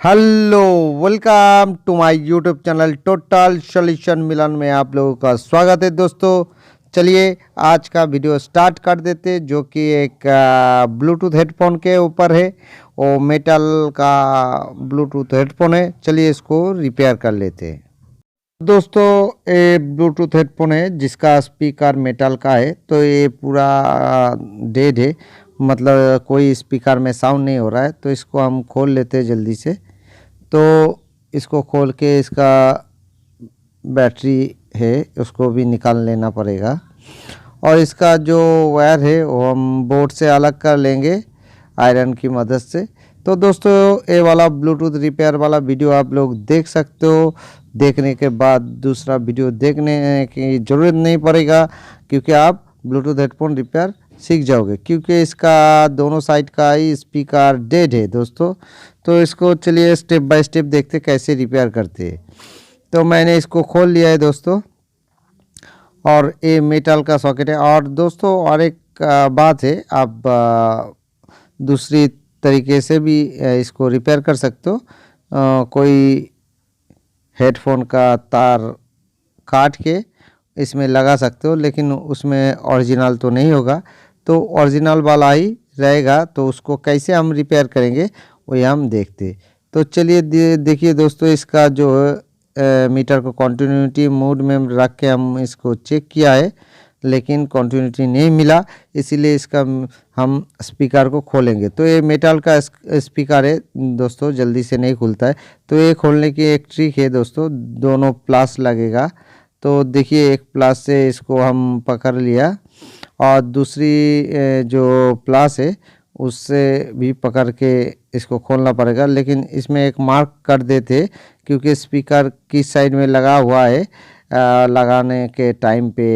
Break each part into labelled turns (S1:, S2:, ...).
S1: Hello, welcome to my YouTube channel total solution Milan में आप लोगों का स्वागत है दोस्तों। चलिए आज का वीडियो स्टार्ट कर देते, जो कि एक ब्लूटूथ हेडफोन के ऊपर है। वो मेटल का ब्लूटूथ हेडफोन है। चलिए इसको रिपेयर कर लेते हैं दोस्तों। ये ब्लूटूथ हेडफोन है जिसका स्पीकर मेटल का है, तो ये पूरा डेड है, मतलब कोई स्पीकर में साउंड नहीं हो रहा है। तो इसको हम खोल लेते हैं जल्दी से। तो इसको खोल के इसका बैटरी है उसको भी निकाल लेना पड़ेगा, और इसका जो वायर है वो हम बोर्ड से अलग कर लेंगे आयरन की मदद से। तो दोस्तों ये वाला ब्लूटूथ रिपेयर वाला वीडियो आप लोग देख सकते हो। देखने के बाद दूसरा वीडियो देखने की ज़रूरत नहीं पड़ेगा, क्योंकि आप ब्लूटूथ हेडफोन रिपेयर सीख जाओगे, क्योंकि इसका दोनों साइड का ही स्पीकर डेड है दोस्तों। तो इसको चलिए स्टेप बाय स्टेप देखते कैसे रिपेयर करते हैं। तो मैंने इसको खोल लिया है दोस्तों, और ये मेटल का सॉकेट है। और दोस्तों और एक बात है, आप दूसरी तरीके से भी इसको रिपेयर कर सकते हो। कोई हेडफोन का तार काट के इसमें लगा सकते हो, लेकिन उसमें ओरिजिनल तो नहीं होगा, तो ओरिजिनल वाला ही रहेगा। तो उसको कैसे हम रिपेयर करेंगे वही हम देखते। तो चलिए देखिए दोस्तों, इसका जो मीटर को कंटिन्यूटी मोड में रख के हम इसको चेक किया है, लेकिन कंटिन्यूटी नहीं मिला, इसीलिए इसका हम स्पीकर को खोलेंगे। तो ये मेटल का स्पीकर है दोस्तों, जल्दी से नहीं खुलता है। तो ये खोलने की एक ट्रिक है दोस्तों, दोनों प्लस लगेगा। तो देखिए एक प्लस से इसको हम पकड़ लिया, और दूसरी जो प्लस है उससे भी पकड़ के इसको खोलना पड़ेगा। लेकिन इसमें एक मार्क कर देते, क्योंकि स्पीकर किस साइड में लगा हुआ है, लगाने के टाइम पे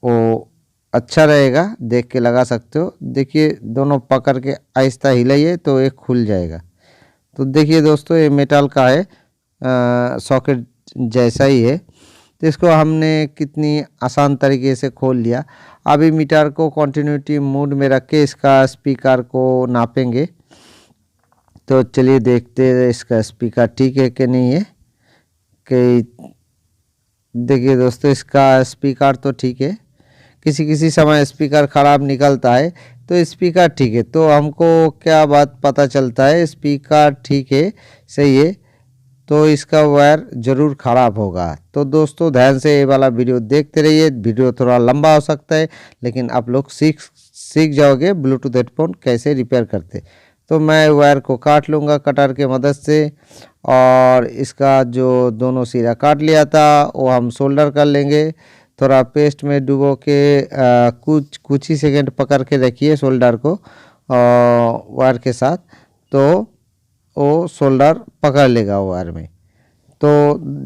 S1: वो अच्छा रहेगा, देख के लगा सकते हो। देखिए दोनों पकड़ के आहिस्ता हिलाइए तो ये खुल जाएगा। तो देखिए दोस्तों ये मेटल का है, सॉकेट जैसा ही है। तो इसको हमने कितनी आसान तरीके से खोल लिया। अभी मीटर को कंटिन्यूटी मोड में रख के इसका स्पीकर को नापेंगे। तो चलिए देखते हैं इसका स्पीकर ठीक है कि नहीं है। कि देखिए दोस्तों इसका स्पीकर तो ठीक है, किसी किसी समय स्पीकर ख़राब निकलता है, तो स्पीकर ठीक है। तो हमको क्या बात पता चलता है, स्पीकर ठीक है, सही है, तो इसका वायर ज़रूर ख़राब होगा। तो दोस्तों ध्यान से ये वाला वीडियो देखते रहिए। वीडियो थोड़ा लंबा हो सकता है, लेकिन आप लोग सीख जाओगे ब्लूटूथ हेडफोन कैसे रिपेयर करते। तो मैं वायर को काट लूँगा कटर के मदद से, और इसका जो दोनों सिरा काट लिया था वो हम सोल्डर कर लेंगे। थोड़ा पेस्ट में डुबो के कुछ ही सेकंड पकड़ के रखिए सोल्डर को वायर के साथ, तो वो सोल्डर पकड़ लेगा वायर में। तो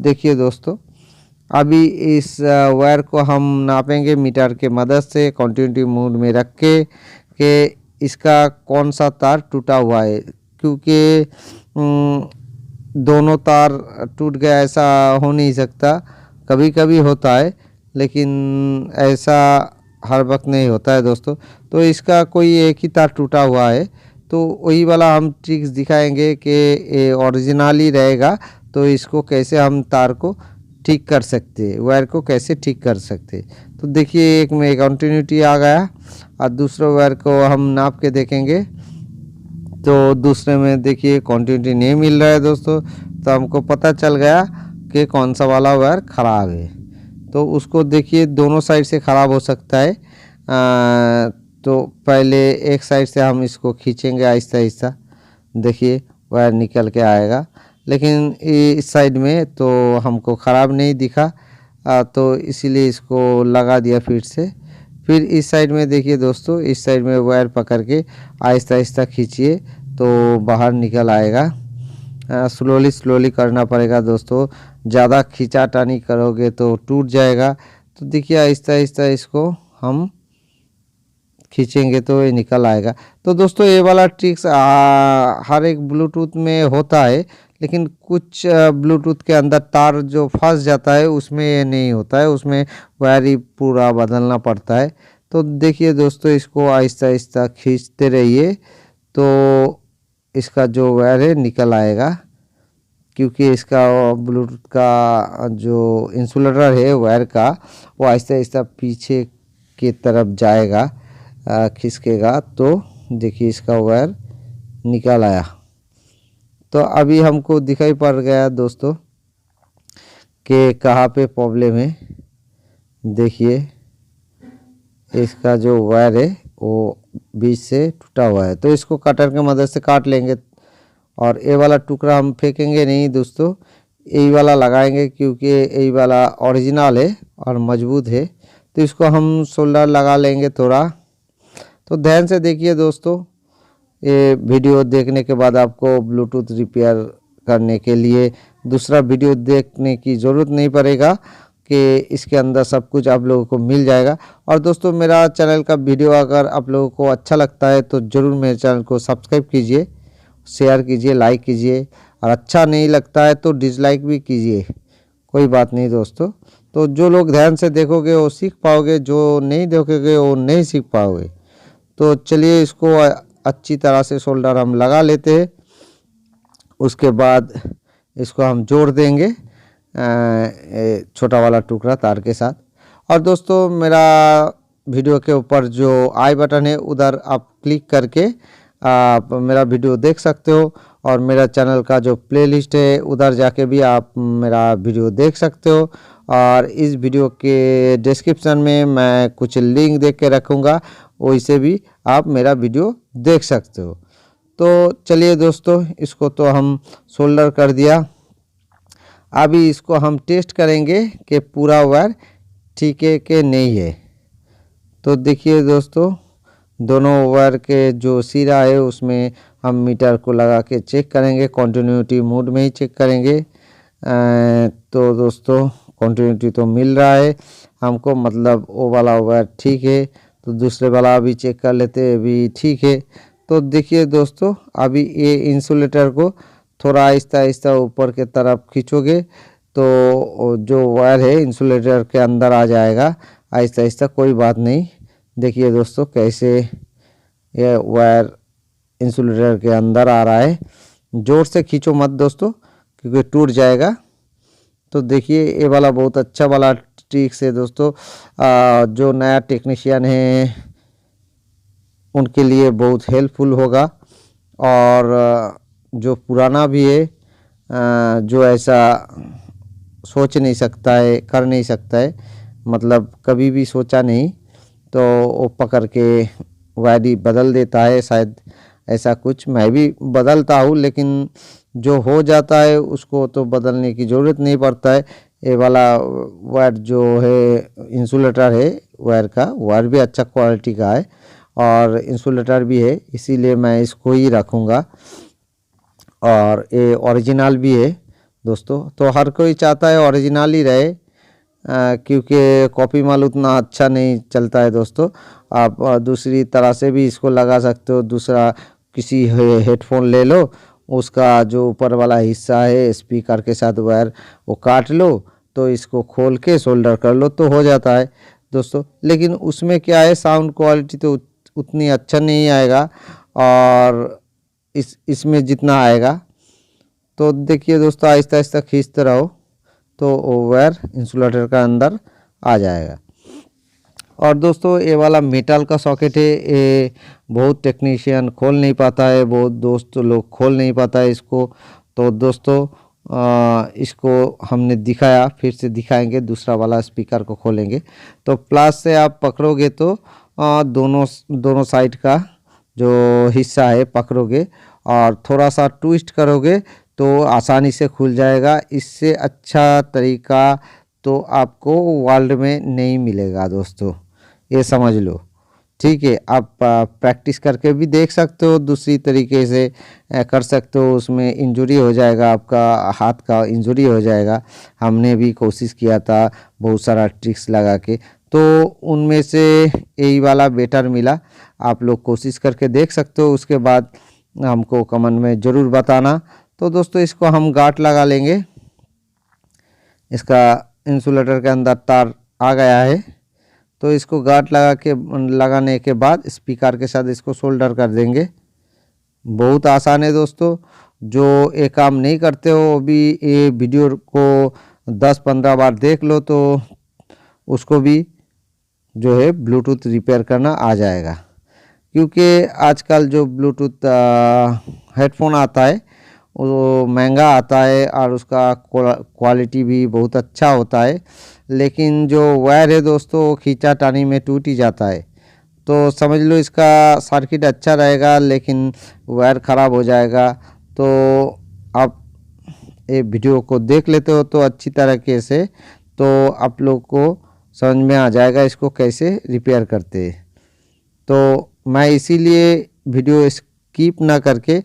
S1: देखिए दोस्तों अभी इस वायर को हम नापेंगे मीटर के मदद से, कंटिन्यूटी मोड में रख के इसका कौन सा तार टूटा हुआ है, क्योंकि दोनों तार टूट गया ऐसा हो नहीं सकता। कभी कभी होता है, लेकिन ऐसा हर वक्त नहीं होता है दोस्तों। तो इसका कोई एक ही तार टूटा हुआ है, तो वही वाला हम ट्रिक्स दिखाएंगे कि ये ओरिजिनल ही रहेगा। तो इसको कैसे हम तार को ठीक कर सकते हैं, वायर को कैसे ठीक कर सकते हैं। तो देखिए एक में कंटिन्यूटी आ गया, और दूसरे वायर को हम नाप के देखेंगे। तो दूसरे में देखिए कंटिन्यूटी नहीं मिल रहा है दोस्तों, तो हमको पता चल गया कि कौन सा वाला वायर ख़राब है। तो उसको देखिए दोनों साइड से ख़राब हो सकता है। तो पहले एक साइड से हम इसको खींचेंगे आहिस्ता आहिस्ता, देखिए वायर निकल के आएगा। लेकिन इस साइड में तो हमको ख़राब नहीं दिखा, तो इसीलिए इसको लगा दिया फिर से। फिर इस साइड में देखिए दोस्तों, इस साइड में वायर पकड़ के आहिस्ता आहिस्ता खींचिए तो बाहर निकल आएगा। स्लोली करना पड़ेगा दोस्तों, ज़्यादा खींचातानी करोगे तो टूट जाएगा। तो देखिए आहिस्ता आहिस्ता इसको हम खींचेंगे तो ये निकल आएगा। तो दोस्तों ये वाला ट्रिक्स हर एक ब्लूटूथ में होता है, लेकिन कुछ ब्लूटूथ के अंदर तार जो फंस जाता है उसमें ये नहीं होता है, उसमें वायर ही पूरा बदलना पड़ता है। तो देखिए दोस्तों इसको आहिस्ता आहिस्ता खींचते रहिए, तो इसका जो वायर है निकल आएगा, क्योंकि इसका ब्लूटूथ का जो इंसुलेटर है वायर का वो आहिस्ता आहिस्ता पीछे की तरफ जाएगा, खिसकेगा। तो देखिए इसका वायर निकल आया। तो अभी हमको दिखाई पड़ गया दोस्तों कि कहाँ पे प्रॉब्लम है। देखिए इसका जो वायर है वो बीच से टूटा हुआ है, तो इसको कटर की मदद से काट लेंगे। और ये वाला टुकड़ा हम फेंकेंगे नहीं दोस्तों, यही वाला लगाएंगे, क्योंकि यही वाला ओरिजिनल है और मजबूत है। तो इसको हम सोल्डर लगा लेंगे थोड़ा। तो ध्यान से देखिए दोस्तों, ये वीडियो देखने के बाद आपको ब्लूटूथ रिपेयर करने के लिए दूसरा वीडियो देखने की ज़रूरत नहीं पड़ेगा, कि इसके अंदर सब कुछ आप लोगों को मिल जाएगा। और दोस्तों मेरा चैनल का वीडियो अगर आप लोगों को अच्छा लगता है तो ज़रूर मेरे चैनल को सब्सक्राइब कीजिए, शेयर कीजिए, लाइक कीजिए। और अच्छा नहीं लगता है तो डिसलाइक भी कीजिए, कोई बात नहीं दोस्तों। तो जो लोग ध्यान से देखोगे वो सीख पाओगे, जो नहीं देखोगे वो नहीं सीख पाओगे। तो चलिए इसको अच्छी तरह से सोल्डर हम लगा लेते हैं। उसके बाद इसको हम जोड़ देंगे छोटा वाला टुकड़ा तार के साथ। और दोस्तों मेरा वीडियो के ऊपर जो आई बटन है उधर आप क्लिक करके आप मेरा वीडियो देख सकते हो। और मेरा चैनल का जो प्लेलिस्ट है उधर जाके भी आप मेरा वीडियो देख सकते हो। और इस वीडियो के डिस्क्रिप्शन में मैं कुछ लिंक दे के रखूँगा, वैसे भी आप मेरा वीडियो देख सकते हो। तो चलिए दोस्तों इसको तो हम सोल्डर कर दिया। अभी इसको हम टेस्ट करेंगे कि पूरा वायर ठीक है कि नहीं है। तो देखिए दोस्तों दोनों वायर के जो सिरा है उसमें हम मीटर को लगा के चेक करेंगे, कॉन्टिन्यूटी मोड में ही चेक करेंगे। तो दोस्तों कॉन्टिन्यूटी तो मिल रहा है हमको, मतलब वो वाला वायर ठीक है। तो दूसरे वाला अभी चेक कर लेते हैं, अभी ठीक है। तो देखिए दोस्तों अभी ये इंसुलेटर को थोड़ा आहिस्ता आहिस्ता ऊपर के तरफ खींचोगे तो जो वायर है इंसुलेटर के अंदर आ जाएगा आहिस्ता आहिस्ता, कोई बात नहीं। देखिए दोस्तों कैसे ये वायर इंसुलेटर के अंदर आ रहा है। ज़ोर से खींचो मत दोस्तों, क्योंकि टूट जाएगा। तो देखिए ये वाला बहुत अच्छा वाला ट्रिक्स है दोस्तों, जो नया टेक्नीशियन है उनके लिए बहुत हेल्पफुल होगा। और जो पुराना भी है, जो ऐसा सोच नहीं सकता है, कर नहीं सकता है, मतलब कभी भी सोचा नहीं, तो वो पकड़ के वायरी बदल देता है। शायद ऐसा कुछ मैं भी बदलता हूँ, लेकिन जो हो जाता है उसको तो बदलने की ज़रूरत नहीं पड़ता है। ये वाला वायर जो है इंसुलेटर है वायर का, वायर भी अच्छा क्वालिटी का है और इंसुलेटर भी है, इसीलिए मैं इसको ही रखूँगा। और ये ओरिजिनल भी है दोस्तों, तो हर कोई चाहता है ओरिजिनल ही रहे, क्योंकि कॉपी माल उतना अच्छा नहीं चलता है दोस्तों। आप दूसरी तरह से भी इसको लगा सकते हो, दूसरा किसी हेडफोन ले लो, उसका जो ऊपर वाला हिस्सा है स्पीकर के साथ वायर वो काट लो, तो इसको खोल के सोल्डर कर लो तो हो जाता है दोस्तों। लेकिन उसमें क्या है, साउंड क्वालिटी तो उतनी अच्छा नहीं आएगा और इसमें जितना आएगा। तो देखिए दोस्तों आहिस्ता आहिस्ता खींचते रहो तो वायर इंसुलेटर का अंदर आ जाएगा। और दोस्तों ये वाला मेटल का सॉकेट है, ये बहुत टेक्नीशियन खोल नहीं पाता है, बहुत दोस्त लोग खोल नहीं पाता है इसको। तो दोस्तों इसको हमने दिखाया, फिर से दिखाएंगे। दूसरा वाला स्पीकर को खोलेंगे तो प्लस से आप पकड़ोगे तो दोनों साइड का जो हिस्सा है पकड़ोगे और थोड़ा सा ट्विस्ट करोगे तो आसानी से खुल जाएगा। इससे अच्छा तरीका तो आपको वर्ल्ड में नहीं मिलेगा दोस्तों, ये समझ लो। ठीक है, आप प्रैक्टिस करके भी देख सकते हो, दूसरी तरीके से कर सकते हो, उसमें इंजरी हो जाएगा, आपका हाथ का इंजरी हो जाएगा। हमने भी कोशिश किया था बहुत सारा ट्रिक्स लगा के, तो उनमें से यही वाला बेटर मिला। आप लोग कोशिश करके देख सकते हो, उसके बाद हमको कमेंट में ज़रूर बताना। तो दोस्तों इसको हम गांठ लगा लेंगे। इसका इंसुलेटर के अंदर तार आ गया है, तो इसको गांठ लगाने के बाद स्पीकर के साथ इसको सोल्डर कर देंगे। बहुत आसान है दोस्तों। जो ये काम नहीं करते हो अभी ये वीडियो को 10-15 बार देख लो तो उसको भी जो है ब्लूटूथ रिपेयर करना आ जाएगा। क्योंकि आजकल जो ब्लूटूथ हेडफोन आता है वो महंगा आता है और उसका क्वालिटी भी बहुत अच्छा होता है, लेकिन जो वायर है दोस्तों वो खींचातानी में टूट ही जाता है। तो समझ लो इसका सर्किट अच्छा रहेगा लेकिन वायर ख़राब हो जाएगा। तो आप ये वीडियो को देख लेते हो तो अच्छी तरीके से तो आप लोग को समझ में आ जाएगा इसको कैसे रिपेयर करते हैं। तो मैं इसीलिए वीडियो स्किप ना करके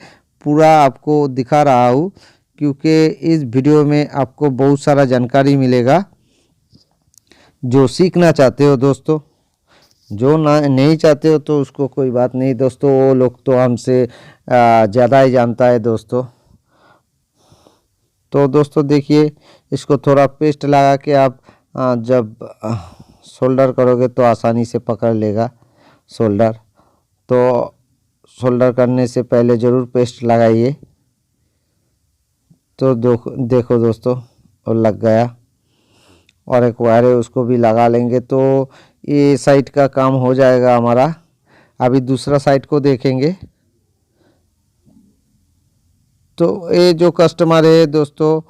S1: पूरा आपको दिखा रहा हूँ, क्योंकि इस वीडियो में आपको बहुत सारा जानकारी मिलेगा जो सीखना चाहते हो दोस्तों। जो ना नहीं चाहते हो तो उसको कोई बात नहीं दोस्तों, वो लोग तो हमसे ज़्यादा ही जानता है दोस्तों। तो दोस्तों देखिए इसको थोड़ा पेस्ट लगा के आप जब सोल्डर करोगे तो आसानी से पकड़ लेगा सोल्डर। तो सोल्डर करने से पहले ज़रूर पेस्ट लगाइए। तो देखो दोस्तों और लग गया, और एक वायर है उसको भी लगा लेंगे तो ये साइड का काम हो जाएगा हमारा। अभी दूसरा साइड को देखेंगे। तो ये जो कस्टमर है दोस्तों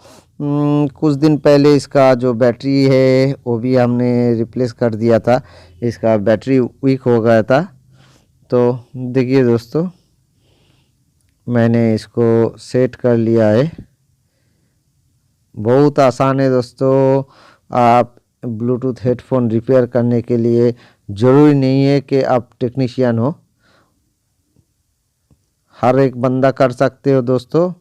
S1: कुछ दिन पहले इसका जो बैटरी है वो भी हमने रिप्लेस कर दिया था, इसका बैटरी वीक हो गया था। तो देखिए दोस्तों मैंने इसको सेट कर लिया है। बहुत आसान है दोस्तों। आप ब्लूटूथ हेडफोन रिपेयर करने के लिए ज़रूरी नहीं है कि आप टेक्नीशियन हो, हर एक बंदा कर सकते हो दोस्तों।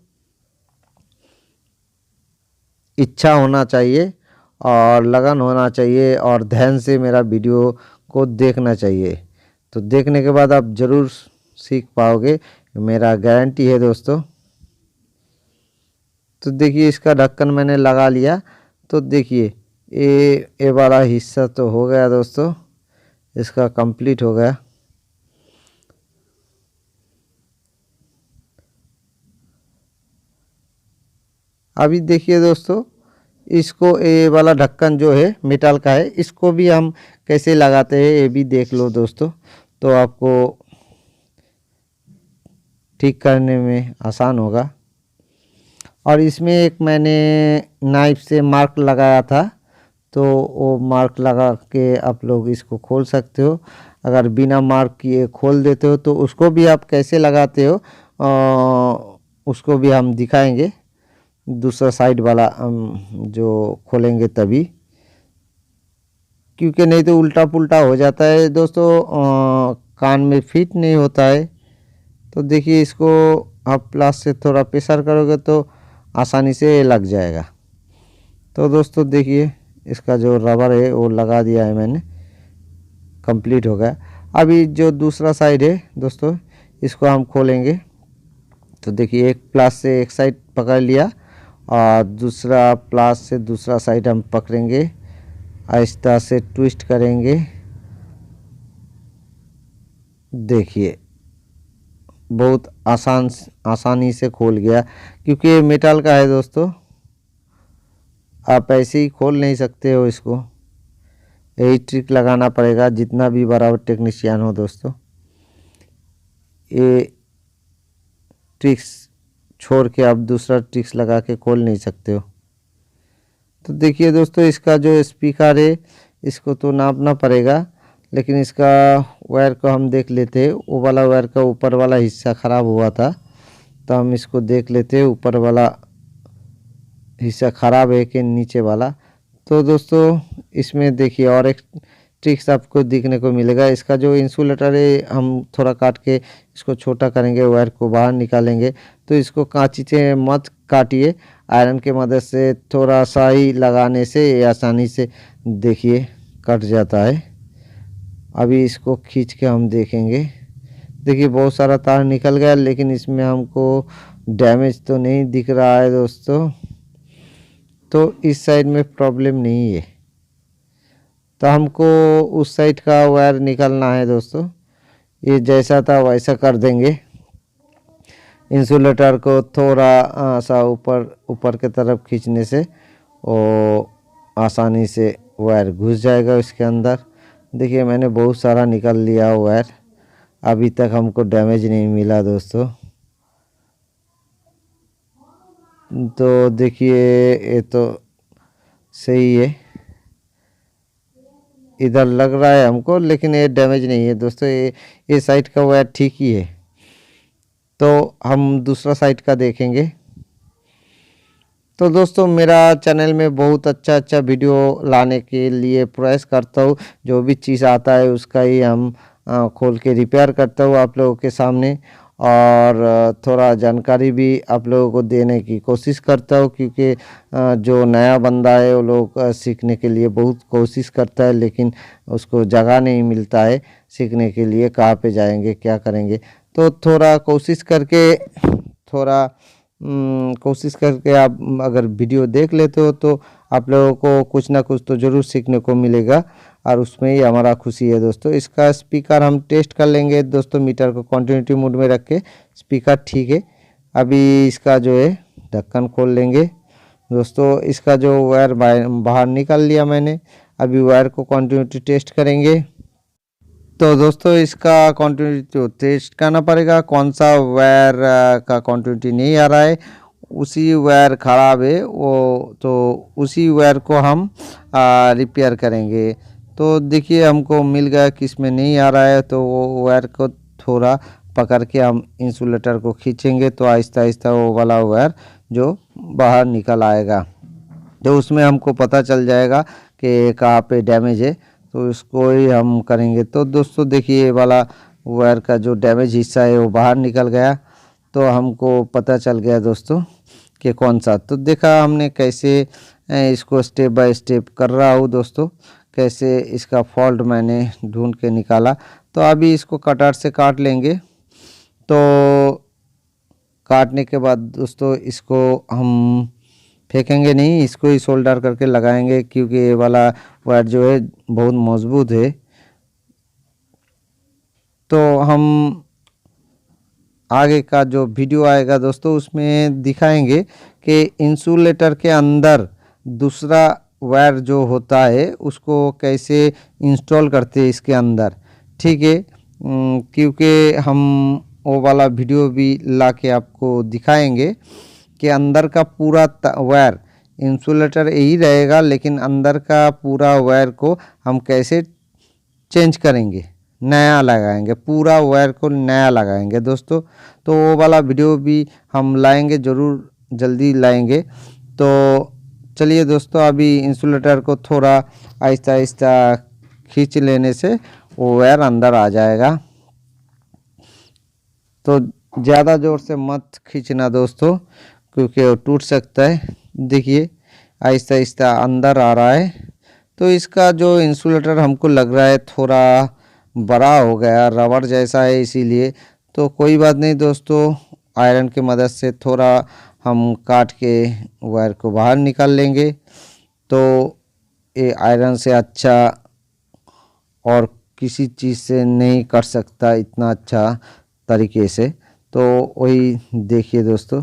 S1: इच्छा होना चाहिए और लगन होना चाहिए और ध्यान से मेरा वीडियो को देखना चाहिए। तो देखने के बाद आप ज़रूर सीख पाओगे, मेरा गारंटी है दोस्तों। तो देखिए इसका ढक्कन मैंने लगा लिया। तो देखिए ये वाला हिस्सा तो हो गया दोस्तों, इसका कंप्लीट हो गया। अभी देखिए दोस्तों इसको ये वाला ढक्कन जो है मेटल का है, इसको भी हम कैसे लगाते हैं ये भी देख लो दोस्तों, तो आपको ठीक करने में आसान होगा। और इसमें एक मैंने नाइफ से मार्क लगाया था, तो वो मार्क लगा के आप लोग इसको खोल सकते हो। अगर बिना मार्क किए खोल देते हो तो उसको भी आप कैसे लगाते हो उसको भी हम दिखाएंगे दूसरा साइड वाला जो खोलेंगे तभी, क्योंकि नहीं तो उल्टा पुल्टा हो जाता है दोस्तों, कान में फिट नहीं होता है। तो देखिए इसको आप प्लास से थोड़ा प्रेशर करोगे तो आसानी से लग जाएगा। तो दोस्तों देखिए इसका जो रबर है वो लगा दिया है मैंने, कंप्लीट हो गया। अभी जो दूसरा साइड है दोस्तों इसको हम खोलेंगे। तो देखिए एक प्लास से एक साइड पकड़ लिया और दूसरा प्लास से दूसरा साइड हम पकड़ेंगे, आहिस्ता से ट्विस्ट करेंगे। देखिए बहुत आसानी से खोल गया, क्योंकि ये मेटल का है दोस्तों, आप ऐसे ही खोल नहीं सकते हो इसको, यही ट्रिक लगाना पड़ेगा जितना भी बड़ा टेक्नीशियन हो दोस्तों। ये ट्रिक्स छोड़ के आप दूसरा ट्रिक्स लगा के खोल नहीं सकते हो। तो देखिए दोस्तों इसका जो स्पीकर है इसको तो नापना पड़ेगा, लेकिन इसका वायर को हम देख लेते हैं। वो वाला वायर का ऊपर वाला हिस्सा ख़राब हुआ था, तो हम इसको देख लेते हैं ऊपर वाला हिस्सा ख़राब है कि नीचे वाला। तो दोस्तों इसमें देखिए और एक ट्रिक्स आपको देखने को मिलेगा। इसका जो इंसुलेटर है हम थोड़ा काट के इसको छोटा करेंगे, वायर को बाहर निकालेंगे। तो इसको कांची से मत काटिए, आयरन के मदद से थोड़ा सा ही लगाने से ये आसानी से देखिए कट जाता है। अभी इसको खींच के हम देखेंगे। देखिए बहुत सारा तार निकल गया, लेकिन इसमें हमको डैमेज तो नहीं दिख रहा है दोस्तों। तो इस साइड में प्रॉब्लम नहीं है, तो हमको उस साइड का वायर निकालना है दोस्तों। ये जैसा था वैसा कर देंगे। इंसुलेटर को थोड़ा सा ऊपर ऊपर के तरफ खींचने से वो आसानी से वायर घुस जाएगा इसके अंदर। देखिए मैंने बहुत सारा निकाल लिया वायर, अभी तक हमको डैमेज नहीं मिला दोस्तों। तो देखिए ये तो सही है, इधर लग रहा है हमको, लेकिन ये डैमेज नहीं है दोस्तों। ये साइड का वायर ठीक ही है। तो हम दूसरा साइड का देखेंगे। तो दोस्तों मेरा चैनल में बहुत अच्छा अच्छा वीडियो लाने के लिए प्रयास करता हूँ। जो भी चीज़ आता है उसका ही हम खोल के रिपेयर करता हूँ आप लोगों के सामने, और थोड़ा जानकारी भी आप लोगों को देने की कोशिश करता हूँ, क्योंकि जो नया बंदा है वो लोग सीखने के लिए बहुत कोशिश करता है, लेकिन उसको जगह नहीं मिलता है सीखने के लिए, कहाँ पे जाएंगे क्या करेंगे। तो थोड़ा कोशिश करके कोशिश करके आप अगर वीडियो देख लेते हो तो आप लोगों को कुछ ना कुछ तो ज़रूर सीखने को मिलेगा, और उसमें ही हमारा खुशी है दोस्तों। इसका स्पीकर हम टेस्ट कर लेंगे दोस्तों, मीटर को कंटिन्यूटी मोड में रख के। स्पीकर ठीक है। अभी इसका जो है ढक्कन खोल लेंगे दोस्तों। इसका जो वायर बाहर निकाल लिया मैंने। अभी वायर को कंटिन्यूटी टेस्ट करेंगे। तो दोस्तों इसका कंटिन्यूटी तो टेस्ट करना पड़ेगा, कौन सा वायर का कंटिन्यूटी नहीं आ रहा है, उसी वायर ख़राब है वो, तो उसी वायर को हम रिपेयर करेंगे। तो देखिए हमको मिल गया किस में नहीं आ रहा है, तो वो वायर को थोड़ा पकड़ के हम इंसुलेटर को खींचेंगे तो आहिस्ता आहिस्ता वो वाला वायर जो बाहर निकल आएगा। तो उसमें हमको पता चल जाएगा कि कहाँ पे डैमेज है, तो इसको ही हम करेंगे। तो दोस्तों देखिए ये वाला वायर का जो डैमेज हिस्सा है वो बाहर निकल गया, तो हमको पता चल गया दोस्तों कि कौन सा। तो देखा हमने कैसे इसको स्टेप बाय स्टेप कर रहा हूँ दोस्तों, कैसे इसका फॉल्ट मैंने ढूंढ के निकाला। तो अभी इसको कटर से काट लेंगे। तो काटने के बाद दोस्तों इसको हम फेंकेंगे नहीं, इसको ही सोल्डर करके लगाएंगे, क्योंकि ये वाला वायर जो है बहुत मजबूत है। तो हम आगे का जो वीडियो आएगा दोस्तों उसमें दिखाएंगे कि इंसुलेटर के अंदर दूसरा वायर जो होता है उसको कैसे इंस्टॉल करते हैं इसके अंदर, ठीक है। क्योंकि हम वो वाला वीडियो भी ला के आपको दिखाएंगे कि अंदर का पूरा वायर, इंसुलेटर यही रहेगा लेकिन अंदर का पूरा वायर को हम कैसे चेंज करेंगे, नया लगाएंगे, पूरा वायर को नया लगाएंगे दोस्तों। तो वो वाला वीडियो भी हम लाएंगे, ज़रूर जल्दी लाएंगे। तो चलिए दोस्तों अभी इंसुलेटर को थोड़ा आहिस्ता आहिस्ता खींच लेने से वो वायर अंदर आ जाएगा। तो ज़्यादा ज़ोर से मत खींचना दोस्तों, क्योंकि वो टूट सकता है। देखिए आहिस्ता आहिस्ता अंदर आ रहा है। तो इसका जो इंसुलेटर हमको लग रहा है थोड़ा बड़ा हो गया, रबड़ जैसा है इसीलिए। तो कोई बात नहीं दोस्तों, आयरन की मदद से थोड़ा हम काट के वायर को बाहर निकाल लेंगे। तो ये आयरन से अच्छा और किसी चीज़ से नहीं कर सकता इतना अच्छा तरीके से। तो वही देखिए दोस्तों,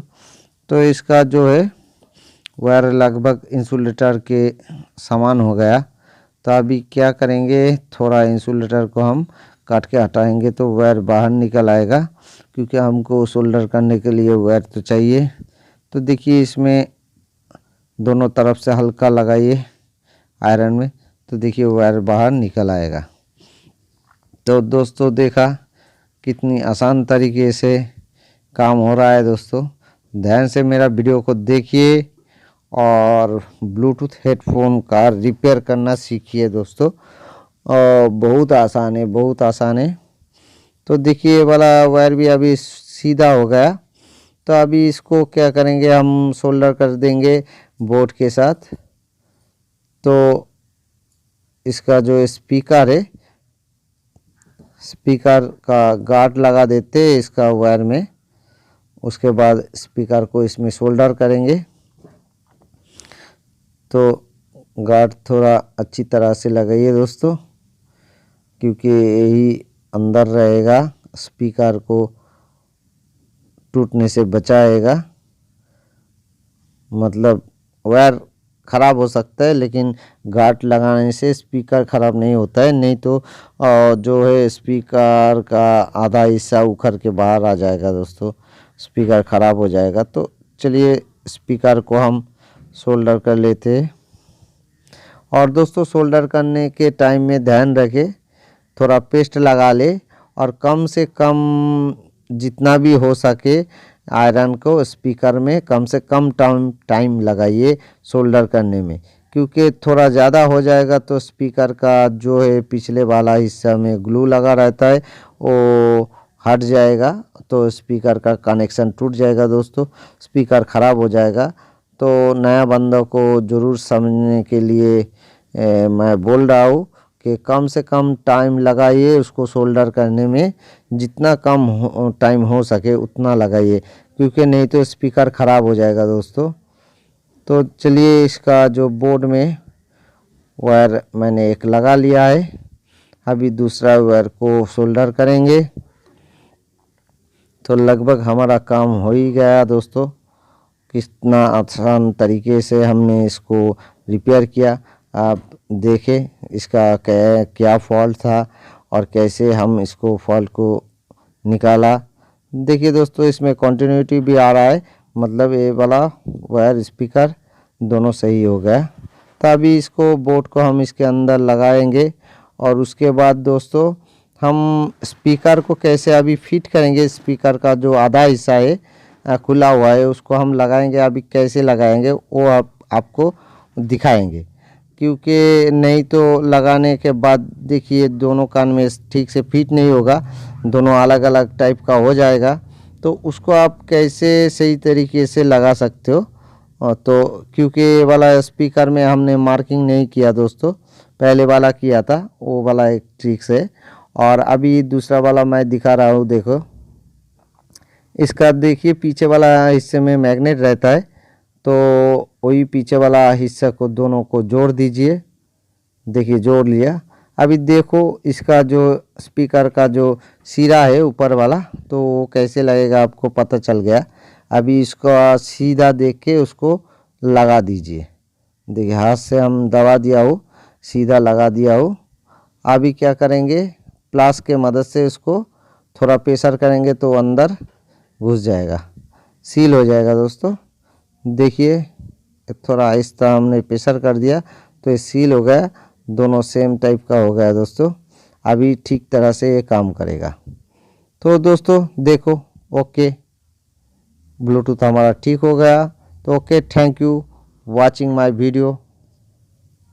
S1: तो इसका जो है वायर लगभग इंसुलेटर के समान हो गया। तो अभी क्या करेंगे, थोड़ा इंसुलेटर को हम काट के हटाएंगे तो वायर बाहर निकल आएगा, क्योंकि हमको सोल्डर करने के लिए वायर तो चाहिए। तो देखिए इसमें दोनों तरफ से हल्का लगाइए आयरन में, तो देखिए वायर बाहर निकल आएगा। तो दोस्तों देखा कितनी आसान तरीके से काम हो रहा है दोस्तों। ध्यान से मेरा वीडियो को देखिए और ब्लूटूथ हेडफोन का रिपेयर करना सीखिए दोस्तों। और बहुत आसान है, बहुत आसान है। तो देखिए ये वाला वायर भी अभी सीधा हो गया। तो अभी इसको क्या करेंगे, हम सोल्डर कर देंगे बोर्ड के साथ। तो इसका जो स्पीकर है, स्पीकर का गार्ड लगा देते हैं इसका वायर में। उसके बाद स्पीकर को इसमें सोल्डर करेंगे। तो गार्ड थोड़ा अच्छी तरह से लगाइए दोस्तों, क्योंकि यही अंदर रहेगा स्पीकर को टूटने से बचाएगा। मतलब वायर ख़राब हो सकता है लेकिन गार्ड लगाने से स्पीकर ख़राब नहीं होता है, नहीं तो जो है स्पीकर का आधा हिस्सा उखड़ के बाहर आ जाएगा दोस्तों, स्पीकर ख़राब हो जाएगा। तो चलिए स्पीकर को हम सोल्डर कर लेते हैं। और दोस्तों सोल्डर करने के टाइम में ध्यान रखें, थोड़ा पेस्ट लगा ले और कम से कम जितना भी हो सके आयरन को स्पीकर में कम से कम टाइम लगाइए सोल्डर करने में, क्योंकि थोड़ा ज़्यादा हो जाएगा तो स्पीकर का जो है पिछले वाला हिस्सा में ग्लू लगा रहता है वो हट जाएगा, तो स्पीकर का कनेक्शन टूट जाएगा दोस्तों, स्पीकर ख़राब हो जाएगा। तो नया बंदों को ज़रूर समझने के लिए मैं बोल रहा हूँ कि कम से कम टाइम लगाइए उसको सोल्डर करने में, जितना कम टाइम हो सके उतना लगाइए, क्योंकि नहीं तो स्पीकर ख़राब हो जाएगा दोस्तों। तो चलिए इसका जो बोर्ड में वायर मैंने एक लगा लिया है, अभी दूसरा वायर को सोल्डर करेंगे। तो लगभग हमारा काम हो ही गया दोस्तों, कितना आसान तरीके से हमने इसको रिपेयर किया। आप देखें इसका क्या फॉल्ट था और कैसे हम इसको फॉल्ट को निकाला। देखिए दोस्तों इसमें कंटिन्यूटी भी आ रहा है, मतलब ये वाला वायर स्पीकर दोनों सही हो गया। तो अभी इसको बोर्ड को हम इसके अंदर लगाएंगे और उसके बाद दोस्तों हम स्पीकर को कैसे अभी फिट करेंगे, स्पीकर का जो आधा हिस्सा है खुला हुआ है उसको हम लगाएंगे। अभी कैसे लगाएंगे वो आपको दिखाएंगे, क्योंकि नहीं तो लगाने के बाद देखिए दोनों कान में ठीक से फिट नहीं होगा, दोनों अलग अलग टाइप का हो जाएगा। तो उसको आप कैसे सही तरीके से लगा सकते हो। तो क्योंकि ये वाला स्पीकर में हमने मार्किंग नहीं किया दोस्तों, पहले वाला किया था, वो वाला एक ट्रिक से। और अभी दूसरा वाला मैं दिखा रहा हूँ, देखो इसका देखिए पीछे वाला हिस्से में मैग्नेट रहता है, तो वही पीछे वाला हिस्सा को दोनों को जोड़ दीजिए। देखिए जोड़ लिया। अभी देखो इसका जो स्पीकर का जो सिरा है ऊपर वाला, तो वो कैसे लगेगा आपको पता चल गया। अभी इसको सीधा देख के उसको लगा दीजिए। देखिए हाथ से हम दबा दिया हो, सीधा लगा दिया हो। अभी क्या करेंगे, प्लास के मदद से इसको थोड़ा प्रेशर करेंगे तो अंदर घुस जाएगा, सील हो जाएगा दोस्तों। देखिए थोड़ा आहिस्ता हमने प्रेशर कर दिया तो ये सील हो गया, दोनों सेम टाइप का हो गया दोस्तों। अभी ठीक तरह से ये काम करेगा। तो दोस्तों देखो ओके, ब्लूटूथ हमारा ठीक हो गया। तो okay, thank you watching my video.